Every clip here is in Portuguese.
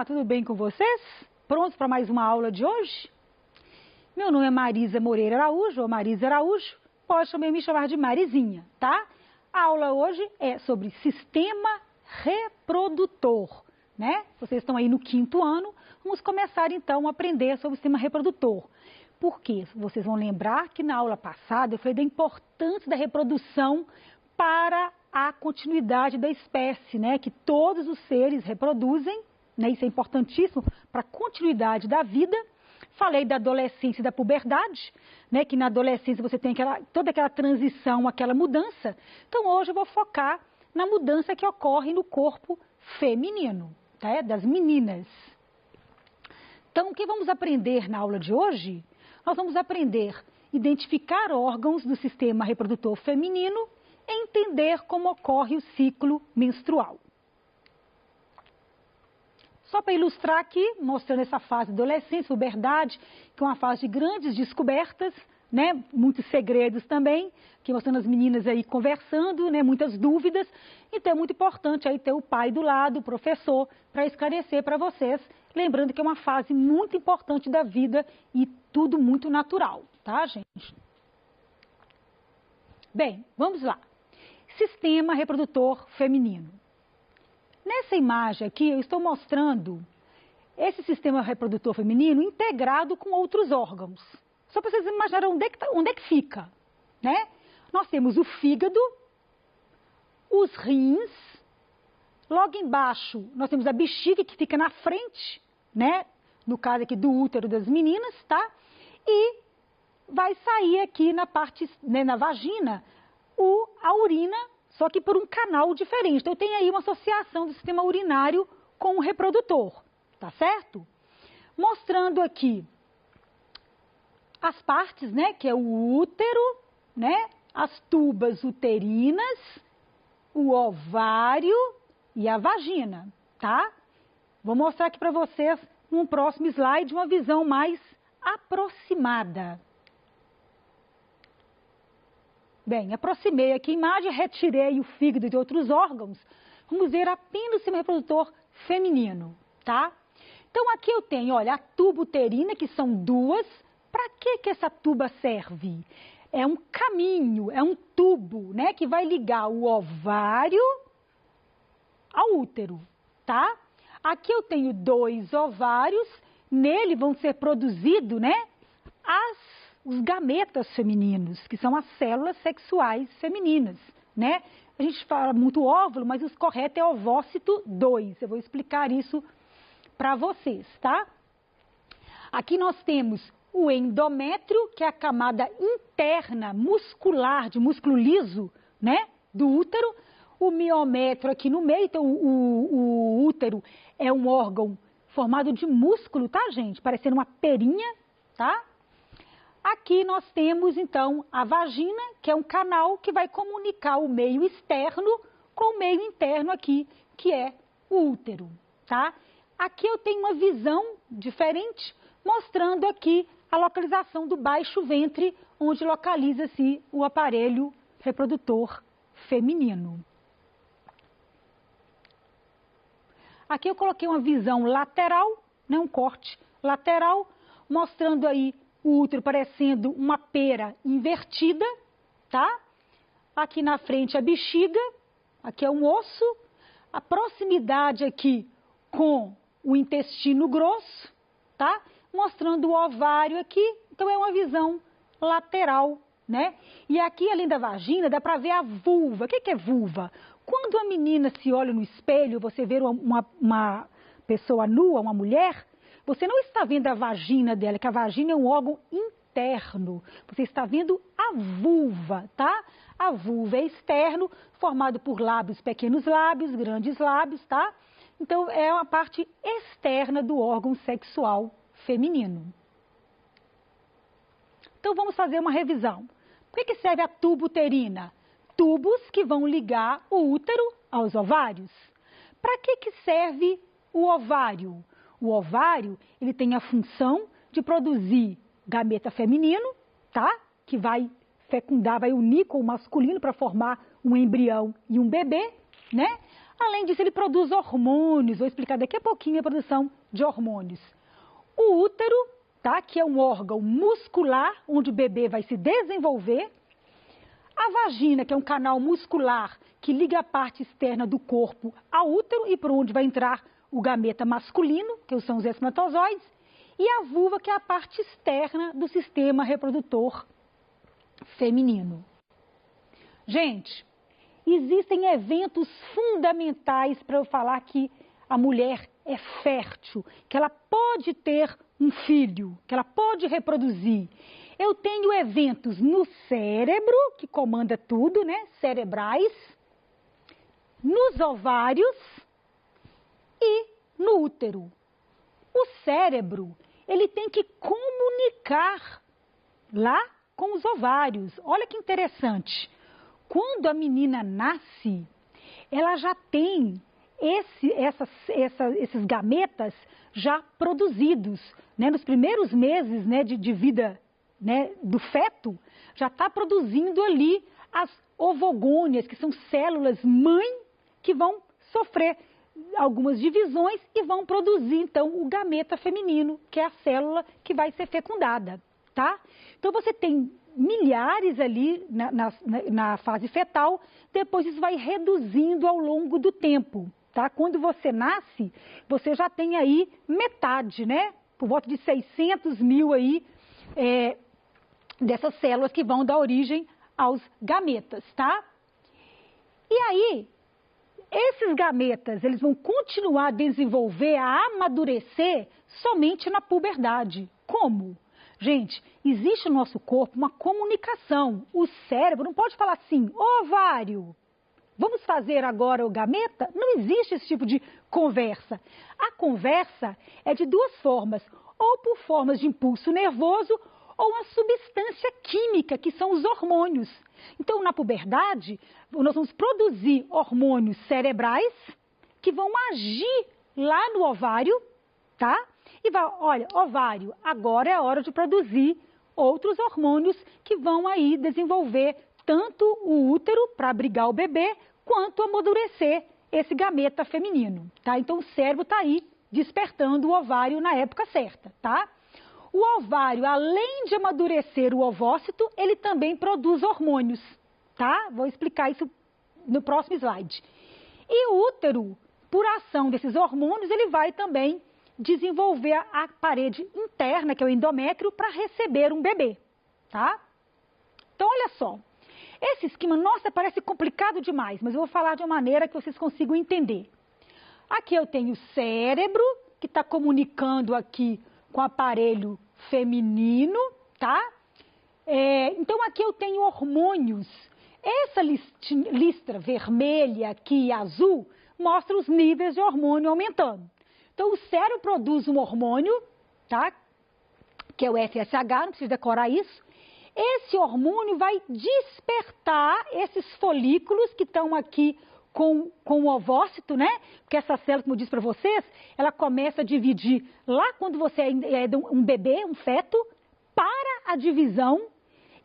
Olá, tudo bem com vocês? Prontos para mais uma aula de hoje? Meu nome é Marisa Moreira Araújo, ou Marisa Araújo, pode também me chamar de Marizinha, tá? A aula hoje é sobre sistema reprodutor, né? Vocês estão aí no 5º ano, vamos começar então a aprender sobre o sistema reprodutor. Por quê? Vocês vão lembrar que na aula passada eu falei da importância da reprodução para a continuidade da espécie, né? Que todos os seres reproduzem, né? Isso é importantíssimo para a continuidade da vida. Falei da adolescência e da puberdade, né? Que na adolescência você tem toda aquela transição, aquela mudança. Então hoje eu vou focar na mudança que ocorre no corpo feminino, tá? Das meninas. Então o que vamos aprender na aula de hoje? Nós vamos aprender a identificar órgãos do sistema reprodutor feminino e entender como ocorre o ciclo menstrual. Só para ilustrar aqui, mostrando essa fase de adolescência, puberdade, que é uma fase de grandes descobertas, né? Muitos segredos também, que mostrando as meninas aí conversando, né? Muitas dúvidas. Então é muito importante aí ter o pai do lado, o professor, para esclarecer para vocês, lembrando que é uma fase muito importante da vida e tudo muito natural, tá, gente? Bem, vamos lá. Sistema reprodutor feminino. Nessa imagem aqui, eu estou mostrando esse sistema reprodutor feminino integrado com outros órgãos. Só para vocês imaginarem onde é que fica, né? Nós temos o fígado, os rins, logo embaixo nós temos a bexiga que fica na frente, né? No caso aqui do útero das meninas, tá? E vai sair aqui na parte, né, na vagina, a urina, só que por um canal diferente. Então, tem aí uma associação do sistema urinário com o reprodutor, tá certo? Mostrando aqui as partes, né, que é o útero, né, as tubas uterinas, o ovário e a vagina, tá? Vou mostrar aqui para vocês, num próximo slide, uma visão mais aproximada. Bem, aproximei aqui a imagem, retirei o fígado de outros órgãos. Vamos ver apenas o sistema reprodutor feminino, tá? Então, aqui eu tenho, olha, a tuba uterina, que são duas. Para que essa tuba serve? É um caminho, é um tubo, né? Que vai ligar o ovário ao útero, tá? Aqui eu tenho 2 ovários, nele vão ser produzidos, né? Os gametas femininos, que são as células sexuais femininas, né? A gente fala muito óvulo, mas o correto é ovócito 2. Eu vou explicar isso para vocês, tá? Aqui nós temos o endométrio, que é a camada interna muscular, de músculo liso, né? Do útero. O miométrio aqui no meio, então o útero é um órgão formado de músculo, tá, gente? Parecendo uma perinha, tá? Aqui nós temos, então, a vagina, que é um canal que vai comunicar o meio externo com o meio interno aqui, que é o útero, tá? Aqui eu tenho uma visão diferente, mostrando aqui a localização do baixo ventre, onde localiza-se o aparelho reprodutor feminino. Aqui eu coloquei uma visão lateral, né, um corte lateral, mostrando aí o útero parecendo uma pera invertida, tá? Aqui na frente a bexiga, aqui é um osso, a proximidade aqui com o intestino grosso, tá? Mostrando o ovário aqui, então é uma visão lateral, né? E aqui, além da vagina, dá para ver a vulva. O que é vulva? Quando a menina se olha no espelho, você vê uma pessoa nua, uma mulher, você não está vendo a vagina dela, que a vagina é um órgão interno. Você está vendo a vulva, tá? A vulva é externo, formado por lábios, pequenos lábios, grandes lábios, tá? Então, é uma parte externa do órgão sexual feminino. Então, vamos fazer uma revisão. Por que serve a tuba uterina? Tubos que vão ligar o útero aos ovários. Para que serve o ovário? O ovário, ele tem a função de produzir gameta feminino, tá? Que vai fecundar, vai unir com o masculino para formar um embrião e um bebê, né? Além disso, ele produz hormônios. Vou explicar daqui a pouquinho a produção de hormônios. O útero, tá? Que é um órgão muscular, onde o bebê vai se desenvolver. A vagina, que é um canal muscular que liga a parte externa do corpo ao útero e por onde vai entrar o gameta masculino, que são os espermatozoides. E a vulva, que é a parte externa do sistema reprodutor feminino. Gente, existem eventos fundamentais para eu falar que a mulher é fértil, que ela pode ter um filho, que ela pode reproduzir. Eu tenho eventos no cérebro, que comanda tudo, né? Cerebrais, nos ovários e no útero. O cérebro, ele tem que comunicar lá com os ovários. Olha que interessante. Quando a menina nasce, ela já tem esses gametas já produzidos, né? Nos primeiros meses, né, de vida, né, do feto, já está produzindo ali as ovogônias, que são células mãe que vão sofrer algumas divisões e vão produzir, então, o gameta feminino, que é a célula que vai ser fecundada, tá? Então, você tem milhares ali na fase fetal, depois isso vai reduzindo ao longo do tempo, tá? Quando você nasce, você já tem aí metade, né? Por volta de 600 mil aí, dessas células que vão dar origem aos gametas, tá? E aí, esses gametas, eles vão continuar a desenvolver, a amadurecer somente na puberdade. Como? Gente, existe no nosso corpo uma comunicação. O cérebro não pode falar assim, ovário, vamos fazer agora o gameta? Não existe esse tipo de conversa. A conversa é de duas formas, ou por formas de impulso nervoso, ou uma substância química, que são os hormônios. Então, na puberdade, nós vamos produzir hormônios cerebrais que vão agir lá no ovário, tá? E vai, olha, ovário, agora é a hora de produzir outros hormônios que vão aí desenvolver tanto o útero para abrigar o bebê, quanto amadurecer esse gameta feminino, tá? Então, o cérebro está aí despertando o ovário na época certa, tá? O ovário, além de amadurecer o ovócito, ele também produz hormônios, tá? Vou explicar isso no próximo slide. E o útero, por ação desses hormônios, ele vai também desenvolver a parede interna, que é o endométrio, para receber um bebê, tá? Então, olha só. Esse esquema, nossa, parece complicado demais, mas eu vou falar de uma maneira que vocês consigam entender. Aqui eu tenho o cérebro, que está comunicando aqui com o aparelho feminino, tá? Então, aqui eu tenho hormônios. Essa listra vermelha aqui e azul mostra os níveis de hormônio aumentando. Então, o cérebro produz um hormônio, tá? Que é o FSH, não precisa decorar isso. Esse hormônio vai despertar esses folículos que estão aqui com o ovócito, né? Porque essa célula, como eu disse para vocês, ela começa a dividir lá quando você é um bebê, um feto, para a divisão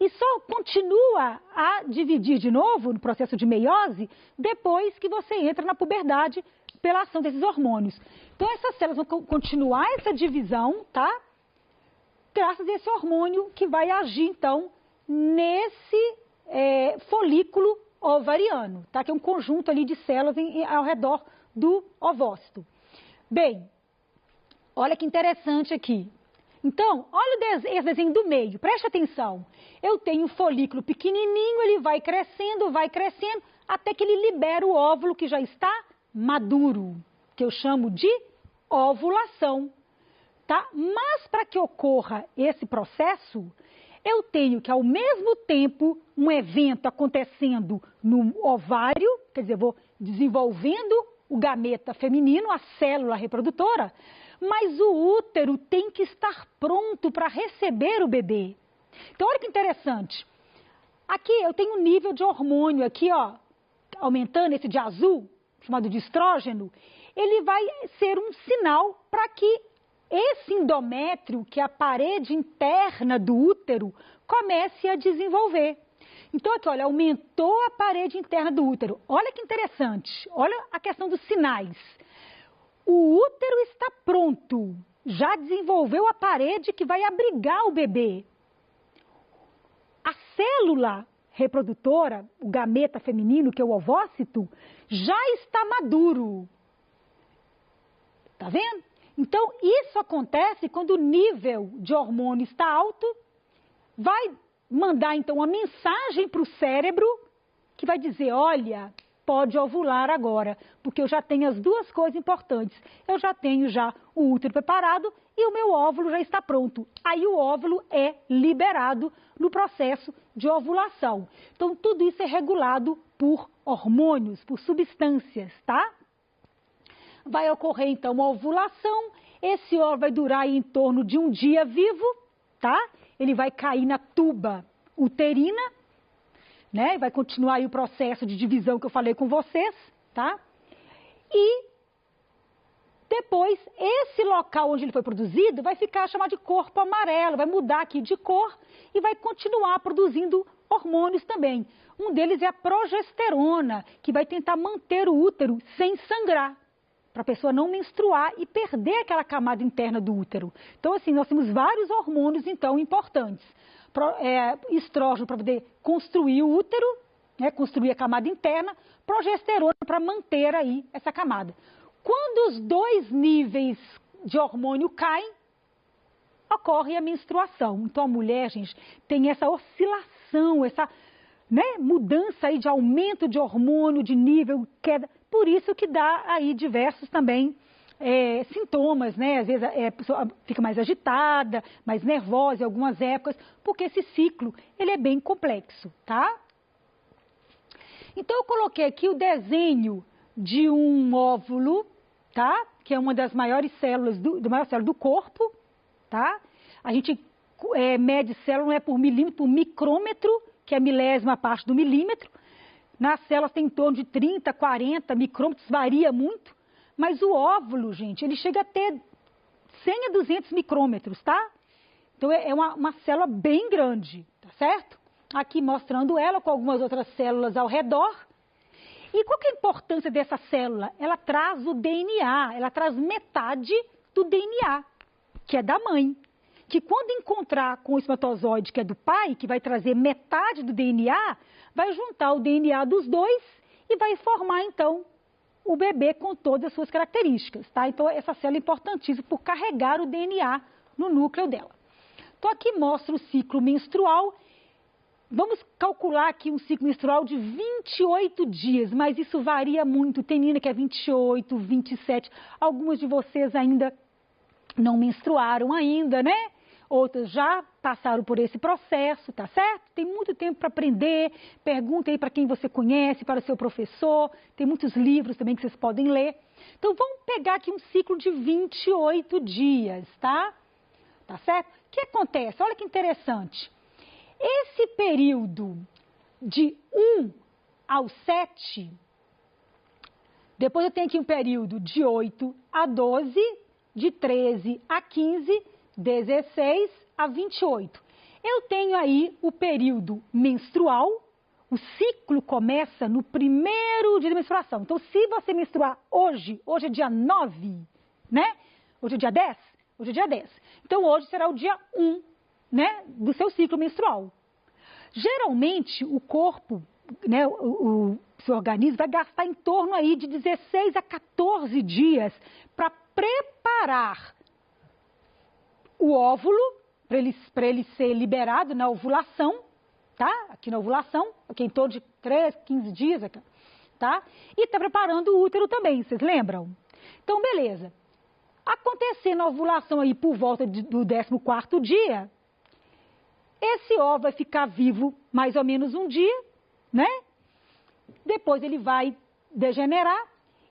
e só continua a dividir de novo no processo de meiose depois que você entra na puberdade pela ação desses hormônios. Então, essas células vão continuar essa divisão, tá? Graças a esse hormônio que vai agir, então, nesse folículo ovariano, tá? Que é um conjunto ali de células ao redor do ovócito. Bem, olha que interessante aqui. Então, olha esse desenho do meio, preste atenção. Eu tenho um folículo pequenininho, ele vai crescendo, até que ele libera o óvulo que já está maduro, que eu chamo de ovulação, tá? Mas para que ocorra esse processo, eu tenho que, ao mesmo tempo, um evento acontecendo no ovário, quer dizer, eu vou desenvolvendo o gameta feminino, a célula reprodutora, mas o útero tem que estar pronto para receber o bebê. Então, olha que interessante. Aqui eu tenho um nível de hormônio, aqui, ó, aumentando esse de azul, chamado de estrógeno, ele vai ser um sinal para que esse endométrio, que é a parede interna do útero, comece a desenvolver. Então aqui, olha, aumentou a parede interna do útero. Olha que interessante, olha a questão dos sinais. O útero está pronto, já desenvolveu a parede que vai abrigar o bebê. A célula reprodutora, o gameta feminino, que é o ovócito, já está maduro. Tá vendo? Então, isso acontece quando o nível de hormônio está alto, vai mandar, então, uma mensagem para o cérebro que vai dizer, olha, pode ovular agora, porque eu já tenho as duas coisas importantes. Eu já tenho já o útero preparado e o meu óvulo já está pronto. Aí o óvulo é liberado no processo de ovulação. Então, tudo isso é regulado por hormônios, por substâncias, tá? Vai ocorrer, então, uma ovulação. Esse óvulo vai durar aí em torno de um dia vivo, tá? Ele vai cair na tuba uterina, né? Vai continuar aí o processo de divisão que eu falei com vocês, tá? E depois, esse local onde ele foi produzido vai ficar chamado de corpo amarelo, vai mudar aqui de cor e vai continuar produzindo hormônios também. Um deles é a progesterona, que vai tentar manter o útero sem sangrar, para a pessoa não menstruar e perder aquela camada interna do útero. Então, assim, nós temos vários hormônios, então, importantes. Estrógeno para poder construir o útero, né, construir a camada interna, progesterona para manter aí essa camada. Quando os dois níveis de hormônio caem, ocorre a menstruação. Então, a mulher, gente, tem essa oscilação, essa, né, mudança aí de aumento de hormônio, de nível, queda. Por isso que dá aí diversos também sintomas, né? Às vezes a pessoa fica mais agitada, mais nervosa em algumas épocas, porque esse ciclo, ele é bem complexo, tá? Então, eu coloquei aqui o desenho de um óvulo, tá? Que é uma das maiores células, maior célula do corpo, tá? A gente mede célula não é por milímetro, por micrômetro, que é a milésima parte do milímetro. Nas células tem em torno de 30, 40 micrômetros, varia muito, mas o óvulo, gente, ele chega a ter 100 a 200 micrômetros, tá? Então é uma célula bem grande, tá certo? Aqui mostrando ela com algumas outras células ao redor. E qual que é a importância dessa célula? Ela traz o DNA, ela traz metade do DNA, que é da mãe. Que quando encontrar com o espermatozoide, que é do pai, que vai trazer metade do DNA, vai juntar o DNA dos dois e vai formar, então, o bebê com todas as suas características, tá? Então, essa célula é importantíssima por carregar o DNA no núcleo dela. Então, aqui mostra o ciclo menstrual. Vamos calcular aqui um ciclo menstrual de 28 dias, mas isso varia muito. Tem menina que é 28, 27. Algumas de vocês ainda não menstruaram ainda, né? Outras já passaram por esse processo, tá certo? Tem muito tempo para aprender, pergunta aí para quem você conhece, para o seu professor, tem muitos livros também que vocês podem ler. Então, vamos pegar aqui um ciclo de 28 dias, tá? Tá certo? O que acontece? Olha que interessante. Esse período de 1 ao 7, depois eu tenho aqui um período de 8 a 12, de 13 a 15, 16 a 28. Eu tenho aí o período menstrual, o ciclo começa no primeiro dia de menstruação. Então, se você menstruar hoje é dia 9, né? Hoje é dia 10? Hoje é dia 10. Então, hoje será o dia 1, né, do seu ciclo menstrual. Geralmente, o corpo, né, o seu organismo vai gastar em torno aí de 16 a 14 dias para preparar o óvulo, para ele ser liberado na ovulação, tá? Aqui na ovulação, aqui em torno de 13, 15 dias, tá? E está preparando o útero também, vocês lembram? Então, beleza. Acontecendo a ovulação aí por volta do 14º dia, esse óvulo vai ficar vivo mais ou menos um dia, né? Depois ele vai degenerar.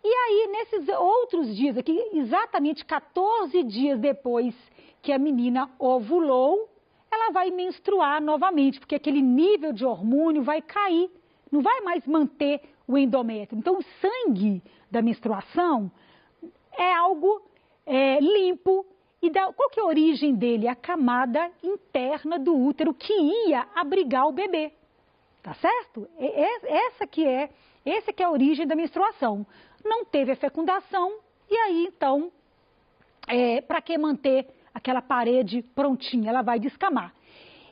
E aí, nesses outros dias aqui, exatamente 14 dias depois que a menina ovulou, ela vai menstruar novamente, porque aquele nível de hormônio vai cair, não vai mais manter o endométrio. Então, o sangue da menstruação é algo limpo. E qual que é a origem dele? A camada interna do útero que ia abrigar o bebê. tá certo? Essa que é a origem da menstruação. Não teve a fecundação, e aí, então, para que manter aquela parede prontinha? Ela vai descamar.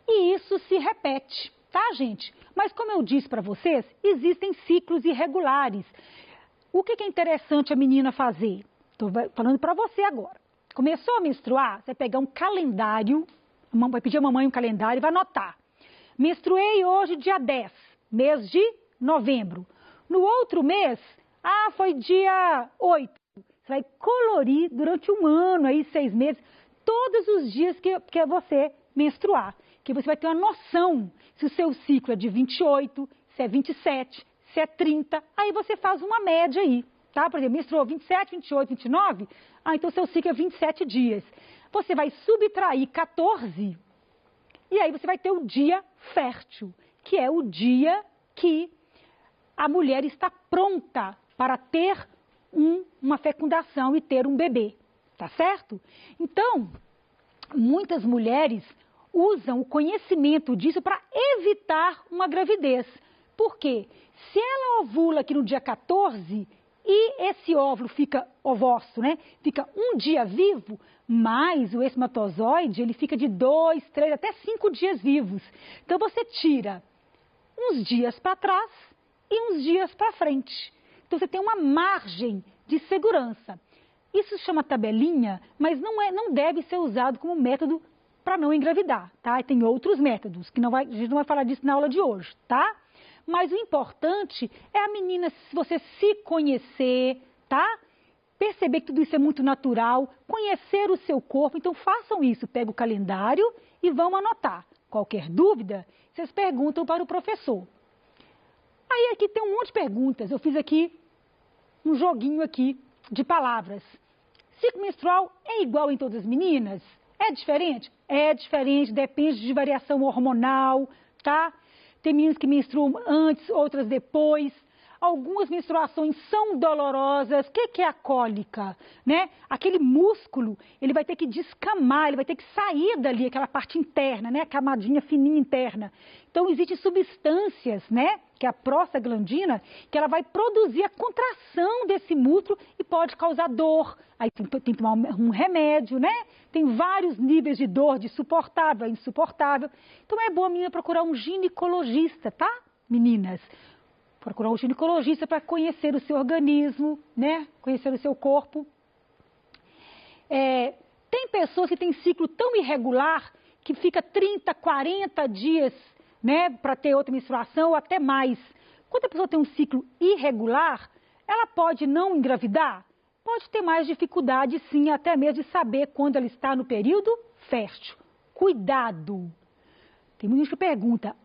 E isso se repete, tá, gente? Mas como eu disse para vocês, existem ciclos irregulares. O que é interessante a menina fazer? Estou falando para você agora. Começou a menstruar, você vai pegar um calendário, vai pedir a mamãe um calendário e vai anotar. Menstruei hoje dia 10, mês de novembro. No outro mês, foi dia 8. Você vai colorir durante um ano, aí 6 meses, todos os dias que você menstruar. Que você vai ter uma noção se o seu ciclo é de 28, se é 27, se é 30. Aí você faz uma média aí, tá? Por exemplo, menstruou 27, 28, 29, então seu ciclo é 27 dias. Você vai subtrair 14 e aí você vai ter o dia fértil, que é o dia que a mulher está pronta para ter uma fecundação e ter um bebê, tá certo? Então, muitas mulheres usam o conhecimento disso para evitar uma gravidez. Por quê? Se ela ovula aqui no dia 14 e esse óvulo fica, ovócito, né? Fica um dia vivo, mas o espermatozoide, ele fica de 2, 3, até 5 dias vivos. Então você tira uns dias para trás e uns dias para frente. Então você tem uma margem de segurança. Isso se chama tabelinha, mas não deve ser usado como método para não engravidar, tá? E tem outros métodos, que a gente não vai falar disso na aula de hoje, tá? Mas o importante é a menina, se você se conhecer, tá? Perceber que tudo isso é muito natural, conhecer o seu corpo, então façam isso, pega o calendário e vão anotar. Qualquer dúvida, vocês perguntam para o professor. Aí aqui tem um monte de perguntas, eu fiz aqui um joguinho aqui de palavras. Ciclo menstrual é igual em todas as meninas? É diferente? É diferente, depende de variação hormonal, tá? Tem meninas que menstruam antes, outras depois. Algumas menstruações são dolorosas. O que é a cólica? Né? Aquele músculo, ele vai ter que descamar, ele vai ter que sair dali, aquela parte interna, né? A camadinha fininha interna. Então, existem substâncias, né? Que é a prostaglandina, que ela vai produzir a contração desse músculo e pode causar dor. Aí tem que tomar um remédio, né? Tem vários níveis de dor, de suportável a insuportável. Então, é bom a menina procurar um ginecologista, tá, meninas? Procurar um ginecologista para conhecer o seu organismo, né? Conhecer o seu corpo. Tem pessoas que têm ciclo tão irregular que fica 30, 40 dias, né, para ter outra menstruação ou até mais. Quando a pessoa tem um ciclo irregular, ela pode não engravidar? Pode ter mais dificuldade, sim, até mesmo de saber quando ela está no período fértil. Cuidado! Tem muita gente que pergunta,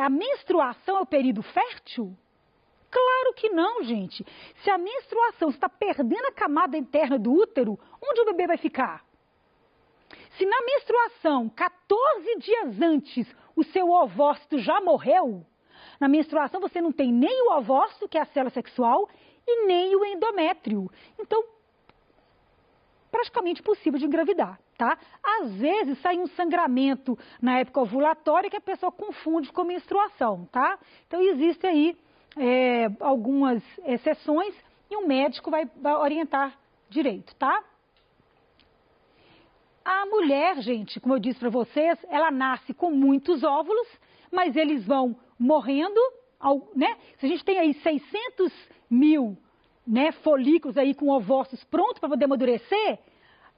a menstruação é o período fértil? Claro que não, gente. Se a menstruação está perdendo a camada interna do útero, onde o bebê vai ficar? Se na menstruação, 14 dias antes, o seu ovócito já morreu, na menstruação você não tem nem o ovócito, que é a célula sexual, e nem o endométrio. Então, praticamente impossível de engravidar, tá? Às vezes sai um sangramento na época ovulatória que a pessoa confunde com menstruação, tá? Então, existem aí algumas exceções e um médico vai orientar direito, tá? A mulher, gente, como eu disse para vocês, ela nasce com muitos óvulos, mas eles vão morrendo, né? Se a gente tem aí 600 mil, né, folículos aí com ovócitos prontos para poder amadurecer,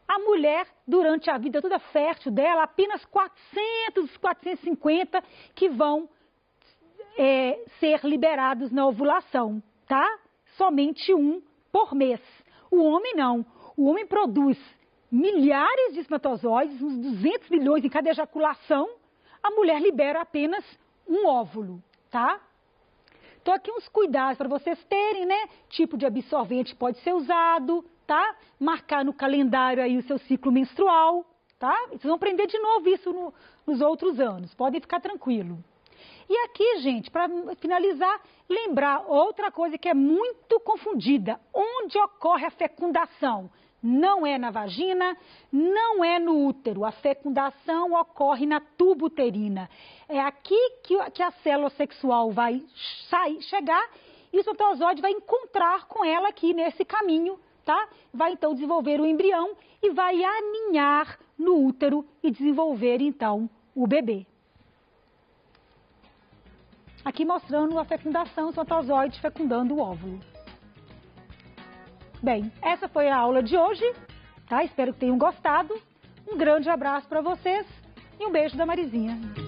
a mulher, durante a vida toda fértil dela, apenas 400, 450 que vão ser liberados na ovulação, tá? Somente um por mês. O homem não. O homem produz milhares de espermatozoides, uns 200 milhões em cada ejaculação, a mulher libera apenas um óvulo, tá? Então, aqui uns cuidados para vocês terem, né? Tipo de absorvente pode ser usado, tá? Marcar no calendário aí o seu ciclo menstrual, tá? Vocês vão aprender de novo isso nos outros anos, podem ficar tranquilo. E aqui, gente, para finalizar, lembrar outra coisa que é muito confundida. Onde ocorre a fecundação? não é na vagina, não é no útero. A fecundação ocorre na tuba uterina. É aqui que a célula sexual vai chegar e o espermatozoide vai encontrar com ela aqui nesse caminho, tá? Vai então desenvolver o embrião e vai aninhar no útero e desenvolver então o bebê. Aqui mostrando a fecundação, o espermatozoide fecundando o óvulo. Bem, essa foi a aula de hoje, tá? Espero que tenham gostado. Um grande abraço para vocês e um beijo da Marizinha.